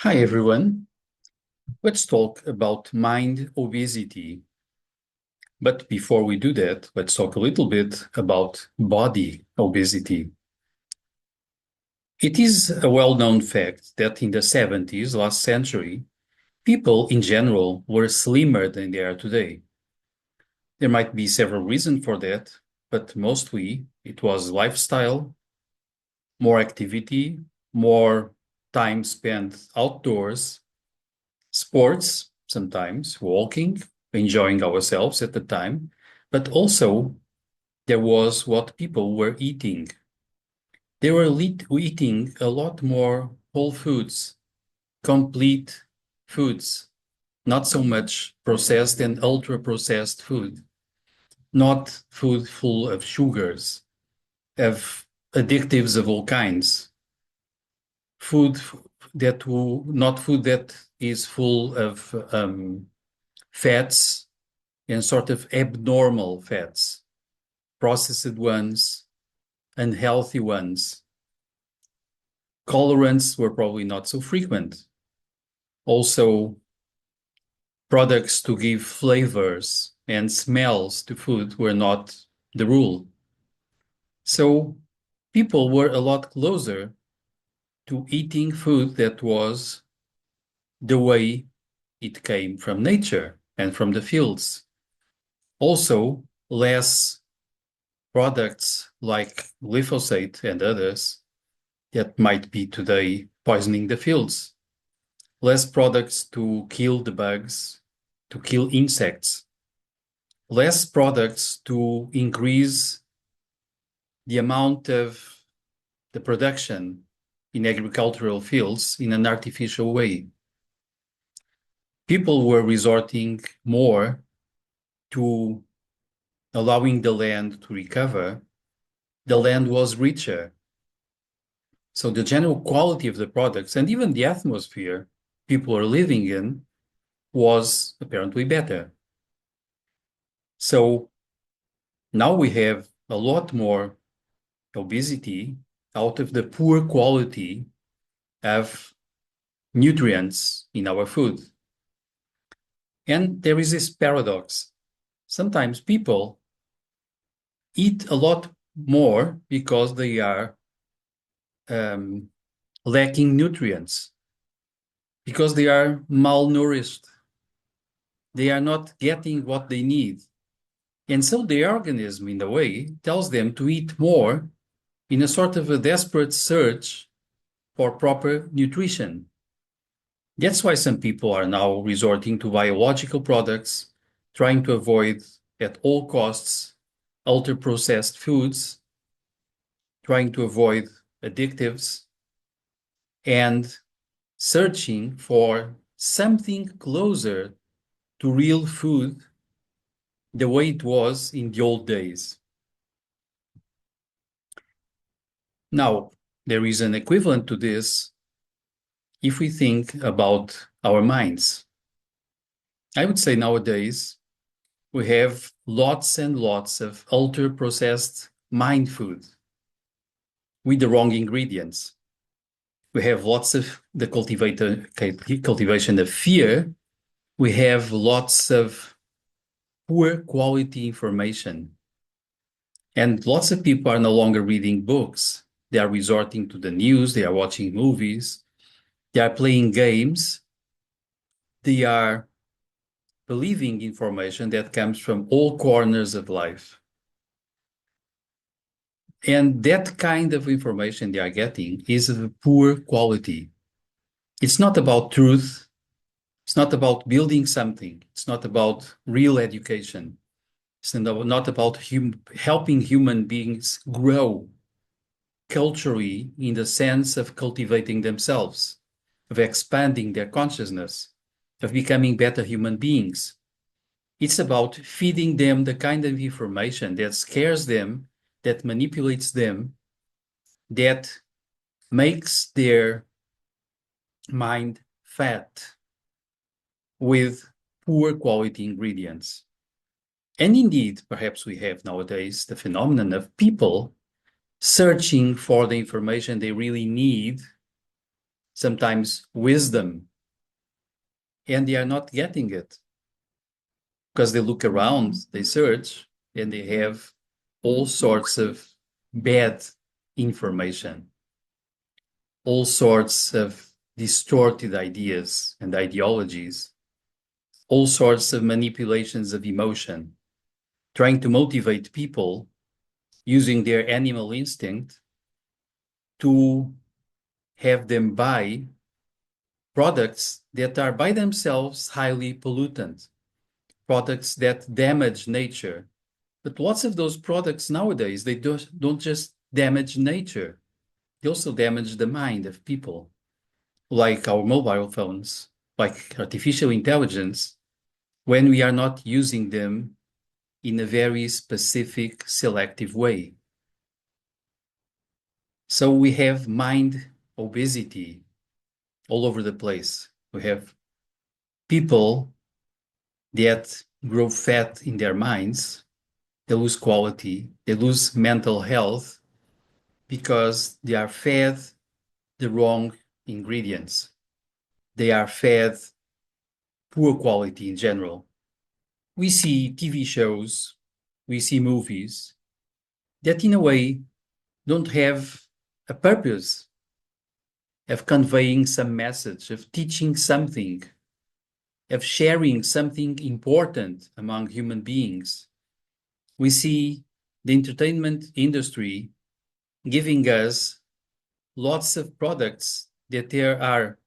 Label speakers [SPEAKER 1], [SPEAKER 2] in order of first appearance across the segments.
[SPEAKER 1] Hi, everyone. Let's talk about mind obesity. But before we do that, let's talk a little bit about body obesity. It is a well-known fact that in the 70s, last century, people in general were slimmer than they are today. There might be several reasons for that, but mostly it was lifestyle, more activity, more time spent outdoors, sports, sometimes walking, enjoying ourselves at the time, but also there was what people were eating. They were eating a lot more whole foods, complete foods, not so much processed and ultra processed food, not food full of sugars, of additives of all kinds, food not food that is full of fats and sort of abnormal fats, processed ones, unhealthy ones. Colorants were probably not so frequent. Also, products to give flavors and smells to food were not the rule. So people were a lot closer to eating food that was the way it came from nature and from the fields. Also, less products like glyphosate and others that might be today poisoning the fields. Less products to kill the bugs, to kill insects. Less products to increase the amount of the production in agricultural fields in an artificial way. People were resorting more to allowing the land to recover. The land was richer. So the general quality of the products and even the atmosphere people are living in was apparently better. So now we have a lot more obesity out of the poor quality of nutrients in our food. And there is this paradox. Sometimes people eat a lot more because they are lacking nutrients, because they are malnourished. They are not getting what they need. And so the organism, in a way, tells them to eat more in a sort of a desperate search for proper nutrition. That's why some people are now resorting to biological products, trying to avoid at all costs ultra-processed foods, trying to avoid additives, and searching for something closer to real food the way it was in the old days. Now, there is an equivalent to this if we think about our minds. I would say nowadays we have lots and lots of ultra-processed mind food with the wrong ingredients. We have lots of the cultivation of fear. We have lots of poor quality information. And lots of people are no longer reading books. They are resorting to the news. They are watching movies. They are playing games. They are believing information that comes from all corners of life. And that kind of information they are getting is of poor quality. It's not about truth. It's not about building something. It's not about real education. It's not about helping human beings grow culturally in the sense of cultivating themselves, of expanding their consciousness, of becoming better human beings. It's about feeding them the kind of information that scares them, that manipulates them, that makes their mind fat with poor quality ingredients. And indeed, perhaps we have nowadays the phenomenon of people searching for the information they really need, sometimes wisdom, and they are not getting it because they look around, they search, and they have all sorts of bad information, all sorts of distorted ideas and ideologies, all sorts of manipulations of emotion, trying to motivate people using their animal instinct to have them buy products that are by themselves highly pollutant, products that damage nature. But lots of those products nowadays, they don't just damage nature, they also damage the mind of people, like our mobile phones, like artificial intelligence, when we are not using them in a very specific, selective way. So we have mind obesity all over the place. We have people that grow fat in their minds, they lose quality, they lose mental health because they are fed the wrong ingredients. They are fed poor quality in general. We see TV shows, we see movies that in a way don't have a purpose of conveying some message, of teaching something, of sharing something important among human beings. We see the entertainment industry giving us lots of products that there are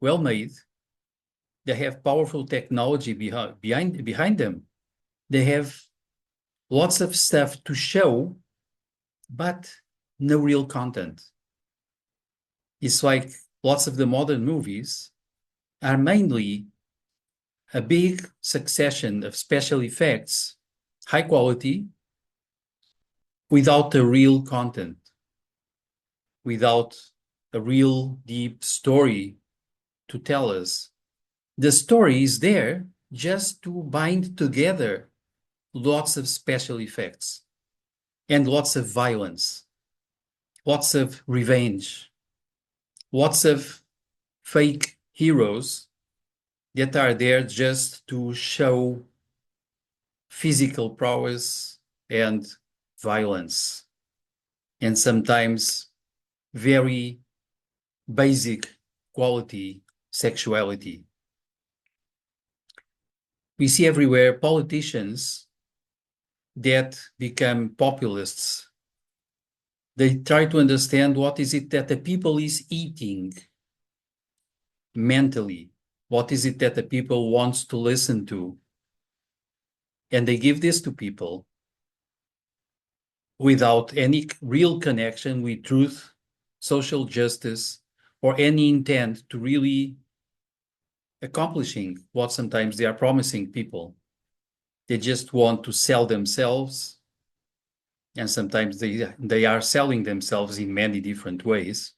[SPEAKER 1] well made, they have powerful technology behind them. They have lots of stuff to show, but no real content. It's like lots of the modern movies are mainly a big succession of special effects, high quality, without a real content, without a real deep story to tell us. The story is there just to bind together lots of special effects and lots of violence, lots of revenge, lots of fake heroes that are there just to show physical prowess and violence, and sometimes very basic quality sexuality. We see everywhere politicians that become populists. They try to understand what is it that the people is eating mentally, what is it that the people wants to listen to, and they give this to people without any real connection with truth, social justice, or any intent to really accomplishing what sometimes they are promising people. They just want to sell themselves, and sometimes they are selling themselves in many different ways,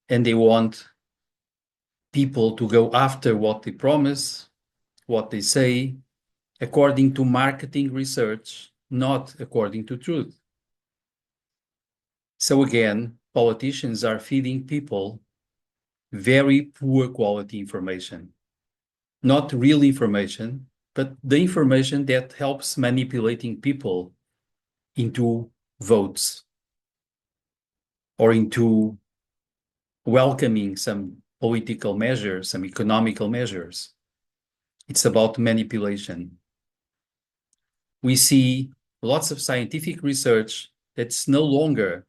[SPEAKER 1] and they want people to go after what they promise, what they say, according to marketing research, not according to truth. So again, politicians are feeding people very poor quality information, not real information, but the information that helps manipulating people into votes or into welcoming some political measures, some economical measures. It's about manipulation. We see lots of scientific research that's no longer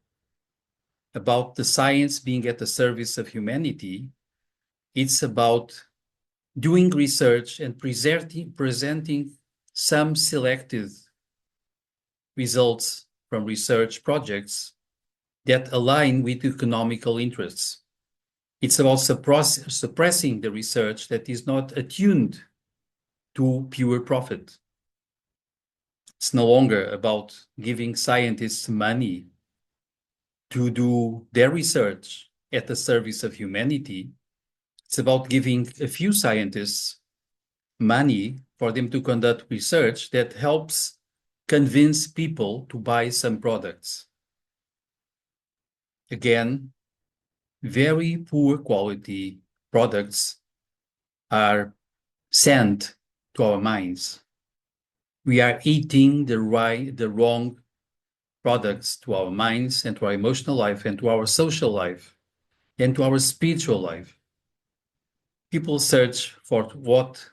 [SPEAKER 1] about the science being at the service of humanity. It's about doing research and presenting some selected results from research projects that align with economical interests. It's about suppressing the research that is not attuned to pure profit. It's no longer about giving scientists money to do their research at the service of humanity. It's about giving a few scientists money for them to conduct research that helps convince people to buy some products. Again, very poor quality products are sent to our minds. We are eating the wrong products to our minds and to our emotional life and to our social life and to our spiritual life. People search for what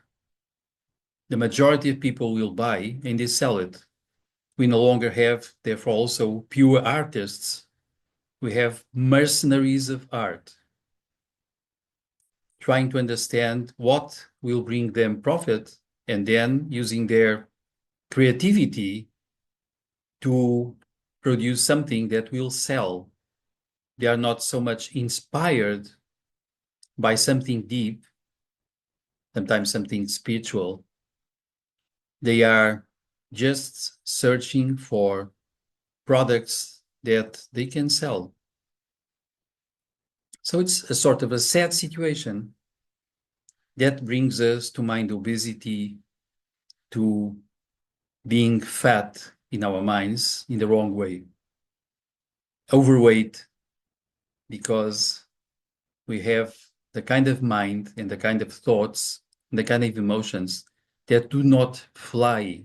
[SPEAKER 1] the majority of people will buy and they sell it. We no longer have, therefore, also pure artists. We have mercenaries of art trying to understand what will bring them profit and then using their creativity to produce something that will sell. They are not so much inspired by something deep, sometimes something spiritual. They are just searching for products that they can sell. So it's a sort of a sad situation that brings us to mind obesity, to being fat in our minds in the wrong way. Overweight because we have the kind of mind and the kind of thoughts and the kind of emotions that do not fly.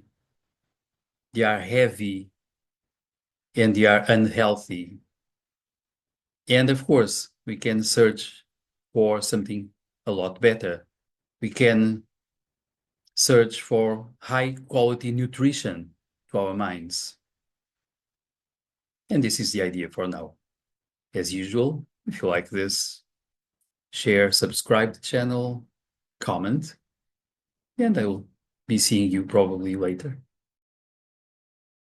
[SPEAKER 1] They are heavy and they are unhealthy. And of course, we can search for something a lot better. We can search for high quality nutrition to our minds. And this is the idea for now. As usual, if you like this, share, subscribe the channel, comment, and I will be seeing you probably later.